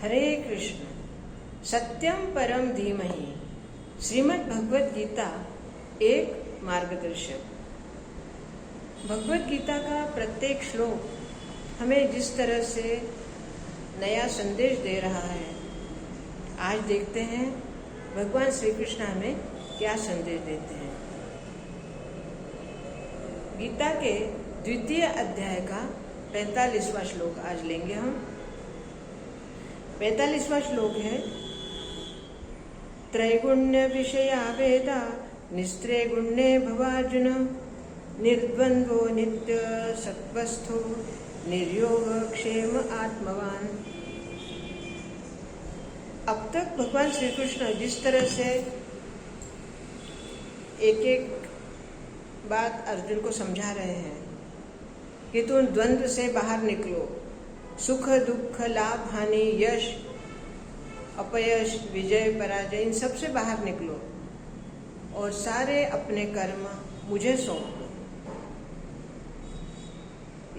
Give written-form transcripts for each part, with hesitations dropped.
हरे कृष्ण। सत्यम परम धीमहि। श्रीमद् भगवत गीता एक मार्गदर्शक। भगवत गीता का प्रत्येक श्लोक हमें जिस तरह से नया संदेश दे रहा है, आज देखते हैं भगवान श्री कृष्ण हमें क्या संदेश देते हैं। गीता के द्वितीय अध्याय का 45वां श्लोक आज लेंगे हम। 45वां श्लोक है, त्रैगुण्य विषया वेदा निस्त्रैगुण्ये भवार्जुन निर्द्वन्द्वो नित्य सत्वस्थो निर्योग क्षेम आत्मवान। अब तक भगवान श्री कृष्ण जिस तरह से एक एक बात अर्जुन को समझा रहे हैं कि तुम द्वंद्व से बाहर निकलो, सुख दुख लाभ हानि यश अपयश विजय पराजय इन सब से बाहर निकलो और सारे अपने कर्म मुझे सौंप दो।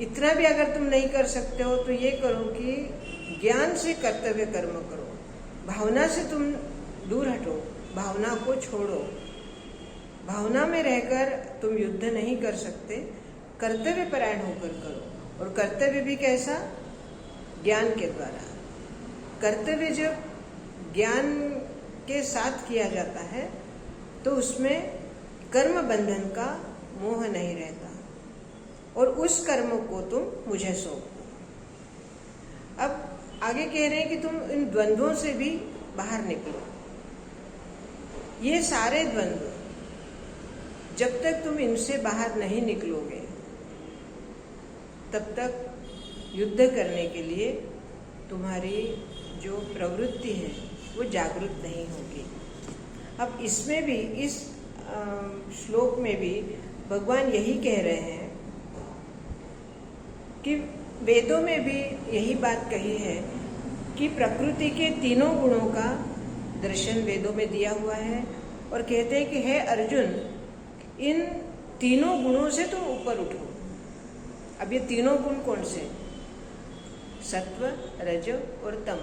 इतना भी अगर तुम नहीं कर सकते हो तो ये करो कि ज्ञान से कर्तव्य कर्म करो, भावना से तुम दूर हटो, भावना को छोड़ो। भावना में रहकर तुम युद्ध नहीं कर सकते, कर्तव्य परायण होकर करो। और कर्तव्य भी कैसा? ज्ञान के द्वारा। कर्तव्य जब ज्ञान के साथ किया जाता है तो उसमें कर्म बंधन का मोह नहीं रहता और उस कर्म को तुम मुझे सौंपो। अब आगे कह रहे हैं कि तुम इन द्वंद्वों से भी बाहर निकलो। ये सारे द्वंद्व जब तक तुम इनसे बाहर नहीं निकलोगे तब तक युद्ध करने के लिए तुम्हारी जो प्रवृत्ति है वो जागृत नहीं होगी। अब इसमें भी इस श्लोक में भी भगवान यही कह रहे हैं कि वेदों में भी यही बात कही है कि प्रकृति के तीनों गुणों का दर्शन वेदों में दिया हुआ है और कहते हैं कि हे अर्जुन, इन तीनों गुणों से तुम ऊपर उठो। अब ये तीनों गुण कौन से? सत्व रज और तम।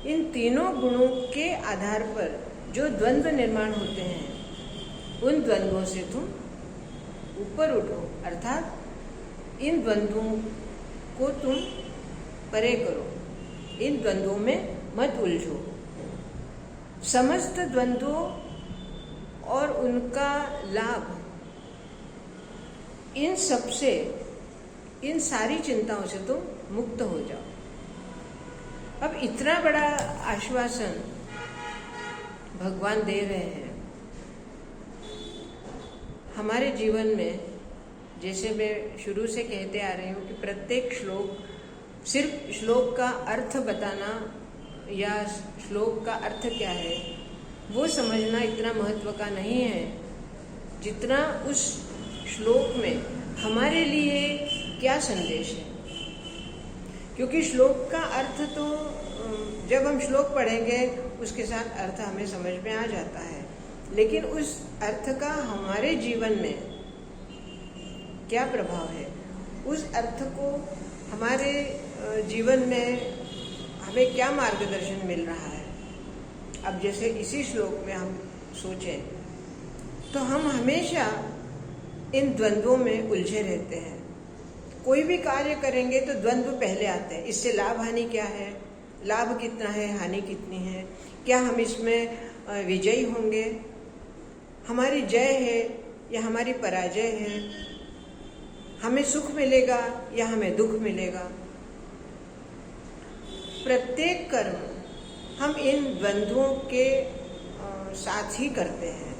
इन तीनों गुणों के आधार पर जो द्वंद्व निर्माण होते हैं उन द्वंद्वों से तुम ऊपर उठो, अर्थात इन द्वंद्वों को तुम परे करो, इन द्वंद्वों में मत उलझो। समस्त द्वंद्वों और उनका लाभ, इन सब से, इन सारी चिंताओं से तुम मुक्त हो जाओ। अब इतना बड़ा आश्वासन भगवान दे रहे हैं हमारे जीवन में। जैसे मैं शुरू से कहते आ रही हूँ कि प्रत्येक श्लोक सिर्फ श्लोक का अर्थ बताना या श्लोक का अर्थ क्या है वो समझना इतना महत्व का नहीं है जितना उस श्लोक में हमारे लिए क्या संदेश है। क्योंकि श्लोक का अर्थ तो जब हम श्लोक पढ़ेंगे उसके साथ अर्थ हमें समझ में आ जाता है, लेकिन उस अर्थ का हमारे जीवन में क्या प्रभाव है, उस अर्थ को हमारे जीवन में हमें क्या मार्गदर्शन मिल रहा है। अब जैसे इसी श्लोक में हम सोचें तो हम हमेशा इन द्वंद्वों में उलझे रहते हैं। कोई भी कार्य करेंगे तो द्वंद्व पहले आते हैं। इससे लाभ हानि क्या है, लाभ कितना है, हानि कितनी है, क्या हम इसमें विजयी होंगे, हमारी जय है या हमारी पराजय है, हमें सुख मिलेगा या हमें दुख मिलेगा। प्रत्येक कर्म हम इन द्वंद्वों के साथ ही करते हैं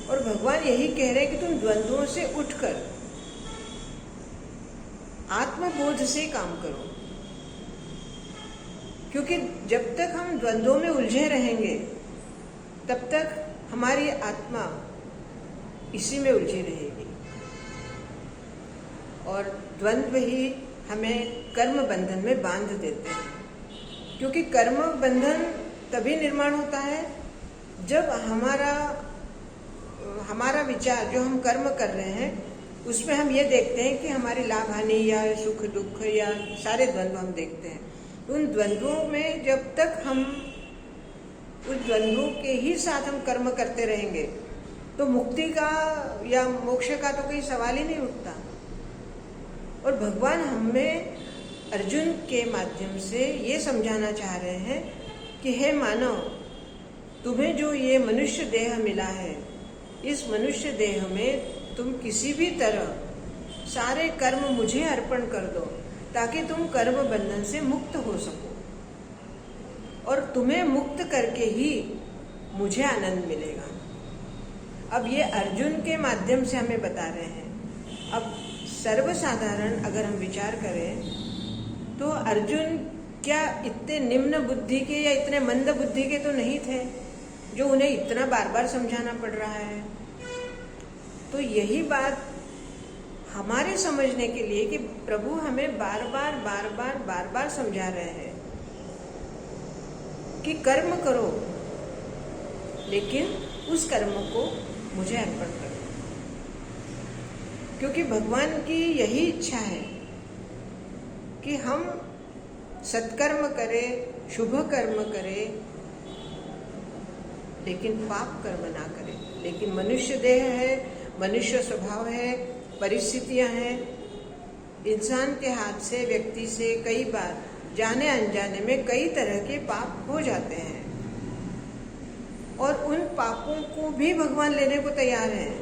और भगवान यही कह रहे हैं कि तुम द्वंद्वों से उठकर आत्मबोध से काम करो। क्योंकि जब तक हम द्वंद्वों में उलझे रहेंगे तब तक हमारी आत्मा इसी में उलझी रहेगी और द्वंद्व ही हमें कर्म बंधन में बांध देते हैं। क्योंकि कर्म बंधन तभी निर्माण होता है जब हमारा विचार जो हम कर्म कर रहे हैं उसमें हम ये देखते हैं कि हमारी लाभ हानि या सुख दुख या सारे द्वंद्व हम देखते हैं। उन द्वंद्वों में जब तक हम उस द्वंद्वों के ही साथ हम कर्म करते रहेंगे तो मुक्ति का या मोक्ष का तो कोई सवाल ही नहीं उठता। और भगवान हमें अर्जुन के माध्यम से ये समझाना चाह रहे हैं कि हे मानव, तुम्हें जो ये मनुष्य देह मिला है, इस मनुष्य देह में तुम किसी भी तरह सारे कर्म मुझे अर्पण कर दो ताकि तुम कर्म बंधन से मुक्त हो सको, और तुम्हें मुक्त करके ही मुझे आनंद मिलेगा। अब ये अर्जुन के माध्यम से हमें बता रहे हैं। अब सर्वसाधारण अगर हम विचार करें तो अर्जुन क्या इतने निम्न बुद्धि के या इतने मंद बुद्धि के तो नहीं थे जो उन्हें इतना बार बार समझाना पड़ रहा है। तो यही बात हमारे समझने के लिए कि प्रभु हमें बार बार समझा रहे हैं कि कर्म करो, लेकिन उस कर्म को मुझे अर्पण करो, क्योंकि भगवान की यही इच्छा है कि हम सत्कर्म करें, शुभ कर्म करें, लेकिन पाप कर्म ना करें। लेकिन मनुष्य देह है, मनुष्य स्वभाव है, परिस्थितियां हैं, इंसान के हाथ से, व्यक्ति से कई बार जाने अनजाने में कई तरह के पाप हो जाते हैं, और उन पापों को भी भगवान लेने को तैयार हैं।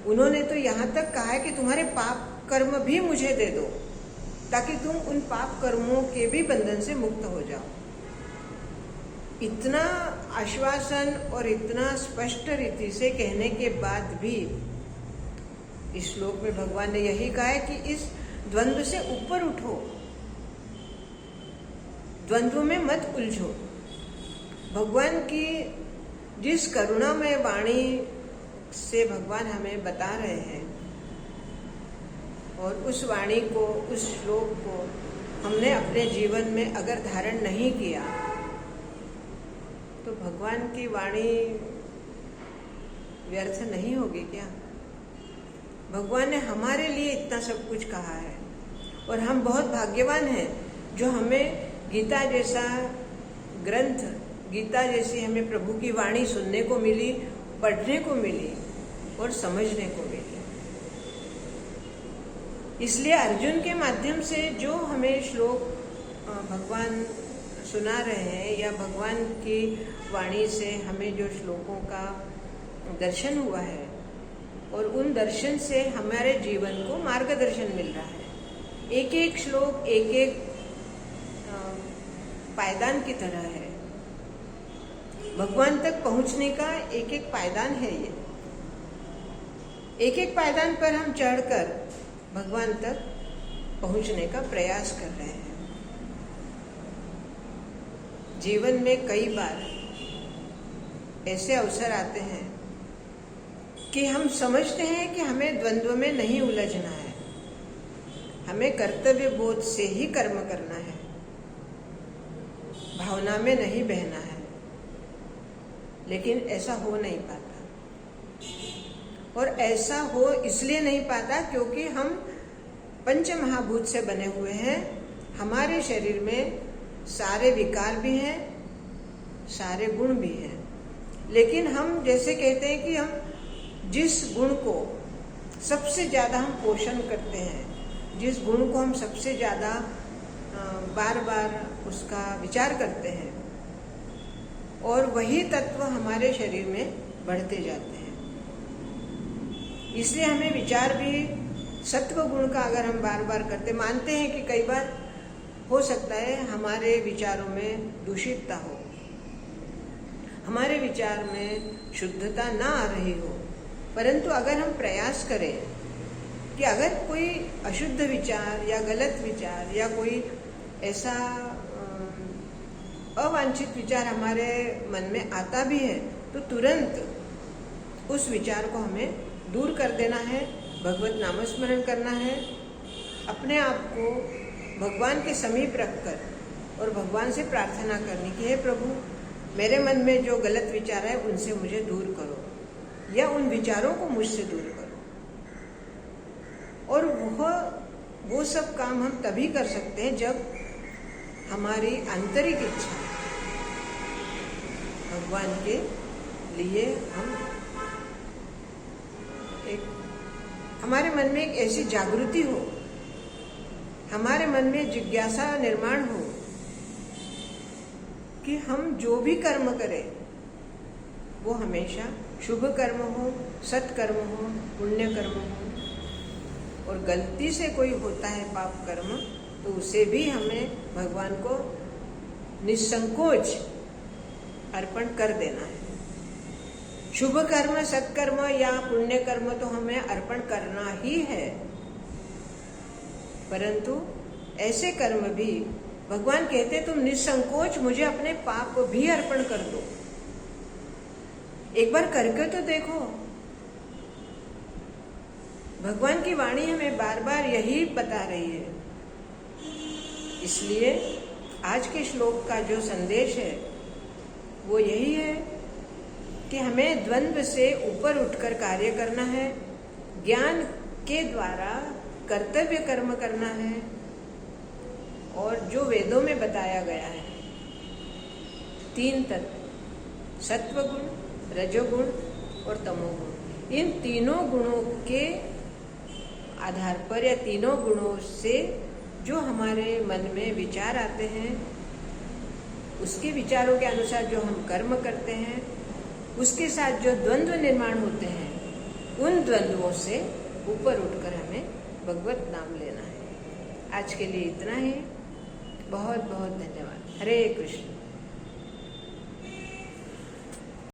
उन्होंने तो यहाँ तक कहा है कि तुम्हारे पाप कर्म भी मुझे दे दो ताकि तुम उन पाप कर्मों के भी बंधन से मुक्त हो जाओ। इतना आश्वासन और इतना स्पष्ट रीति से कहने के बाद भी इस श्लोक में भगवान ने यही कहा है कि इस द्वंद्व से ऊपर उठो, द्वंद्व में मत उलझो। भगवान की जिस करुणामय वाणी से भगवान हमें बता रहे हैं, और उस वाणी को, उस श्लोक को हमने अपने जीवन में अगर धारण नहीं किया तो भगवान की वाणी व्यर्थ नहीं होगी क्या? भगवान ने हमारे लिए इतना सब कुछ कहा है, और हम बहुत भाग्यवान हैं जो हमें गीता जैसा ग्रंथ, गीता जैसी हमें प्रभु की वाणी सुनने को मिली, पढ़ने को मिली और समझने को मिली। इसलिए अर्जुन के माध्यम से जो हमें श्लोक भगवान सुना रहे हैं, या भगवान की वाणी से हमें जो श्लोकों का दर्शन हुआ है, और उन दर्शन से हमारे जीवन को मार्गदर्शन मिल रहा है। एक एक श्लोक एक एक पायदान की तरह है। भगवान तक पहुंचने का एक एक पायदान है ये। एक एक पायदान पर हम चढ़कर भगवान तक पहुंचने का प्रयास कर रहे हैं। जीवन में कई बार ऐसे अवसर आते हैं कि हम समझते हैं कि हमें द्वंद्व में नहीं उलझना है, हमें कर्तव्य बोध से ही कर्म करना है, भावना में नहीं बहना है, लेकिन ऐसा हो नहीं पाता। और ऐसा हो इसलिए नहीं पाता क्योंकि हम पंच महाभूत से बने हुए हैं। हमारे शरीर में सारे विकार भी हैं, सारे गुण भी हैं, लेकिन हम जैसे कहते हैं कि हम जिस गुण को सबसे ज़्यादा हम पोषण करते हैं, जिस गुण को हम सबसे ज़्यादा बार बार उसका विचार करते हैं, और वही तत्व हमारे शरीर में बढ़ते जाते हैं। इसलिए हमें विचार भी सत्व गुण का अगर हम बार बार करते, मानते हैं कि कई बार हो सकता है हमारे विचारों में दूषितता हो, हमारे विचार में शुद्धता ना आ रही हो, परंतु अगर हम प्रयास करें कि अगर कोई अशुद्ध विचार या गलत विचार या कोई ऐसा अवांछित विचार हमारे मन में आता भी है, तो तुरंत उस विचार को हमें दूर कर देना है, भगवत नामस्मरण करना है, अपने आप को भगवान के समीप रखकर और भगवान से प्रार्थना करनी कि हे प्रभु, मेरे मन में जो गलत विचार है उनसे मुझे दूर करो, या उन विचारों को मुझसे दूर करो। और वो सब काम हम तभी कर सकते हैं जब हमारी आंतरिक इच्छा भगवान के लिए हमारे मन में एक ऐसी जागृति हो, हमारे मन में जिज्ञासा निर्माण हो कि हम जो भी कर्म करें वो हमेशा शुभ कर्म हो, सत्कर्म हो, पुण्य कर्म हो। और गलती से कोई होता है पाप कर्म तो उसे भी हमें भगवान को निसंकोच अर्पण कर देना है। शुभ कर्म, सत्कर्म या पुण्य कर्म तो हमें अर्पण करना ही है, परंतु ऐसे कर्म भी भगवान कहते तुम निसंकोच मुझे अपने पाप भी अर्पण कर दो, एक बार करके तो देखो। भगवान की वाणी हमें बार बार यही बता रही है। इसलिए आज के श्लोक का जो संदेश है वो यही है कि हमें द्वंद्व से ऊपर उठकर कार्य करना है, ज्ञान के द्वारा कर्तव्य कर्म करना है, और जो वेदों में बताया गया है 3 तत्व सत्वगुण, रजोगुण और तमोगुण, इन तीनों गुणों के आधार पर या तीनों गुणों से जो हमारे मन में विचार आते हैं, उसके विचारों के अनुसार जो हम कर्म करते हैं, उसके साथ जो द्वंद्व निर्माण होते हैं, उन द्वंद्वों से ऊपर उठकर हमें भगवत नाम लेना है। आज के लिए इतना ही। बहुत बहुत धन्यवाद। हरे कृष्ण।